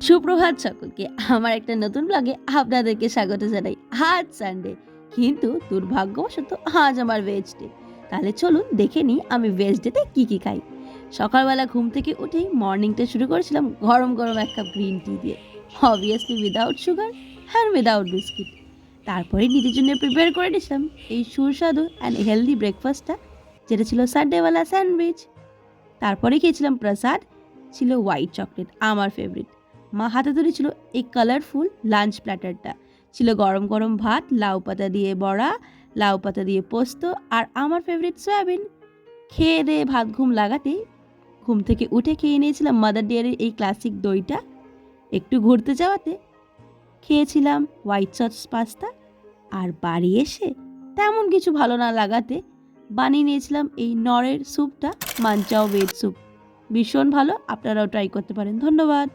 সুপ্রভাত সকলকে। আমার একটা নতুন ব্লগে আপনাদেরকে স্বাগত জানাই। আজ সানডে, কিন্তু দুর্ভাগ্যবশত আজ আমার ভেজ ডে। তাহলে চলুন দেখে নিই আমি ভেজ ডেতে কী খাই। সকালবেলা ঘুম থেকে উঠেই মর্নিংটা শুরু করেছিলাম গরম গরম এক কাপ গ্রিন টি দিয়ে, obviously without sugar and without biscuit. তারপরে নিজের জন্য প্রিপেয়ার করে নিয়েছিলাম এই সুস্বাদু অ্যান্ড হেলদি ব্রেকফাস্টটা, যেটা ছিল সানডেওয়ালা স্যান্ডউইচ। তারপরে খেয়েছিলাম প্রসাদ, ছিল হোয়াইট চকলেট, আমার ফেভারিট। মা হাতে ধরেছিল এই কালারফুল লাঞ্চ প্ল্যাটারটা, ছিল গরম গরম ভাত, লাউ পাতা দিয়ে বড়া, লাউ পাতা দিয়ে পোস্ত, আর আমার ফেভারিট সয়াবিন। খেয়ে দিয়ে ভাত ঘুম লাগাতেই ঘুম থেকে উঠে খেয়ে নিয়েছিলাম মাদার ডেয়ারির এই ক্লাসিক দইটা। একটু ঘুরতে যাওয়াতে খেয়েছিলাম হোয়াইট সস পাস্তা। আর বাড়ি এসে তেমন কিছু ভালো না লাগাতে বানিয়ে নিয়েছিলাম এই নরের স্যুপটা, মাঞ্চাও ভেজ স্যুপ। ভীষণ ভালো, আপনারাও ট্রাই করতে পারেন। ধন্যবাদ।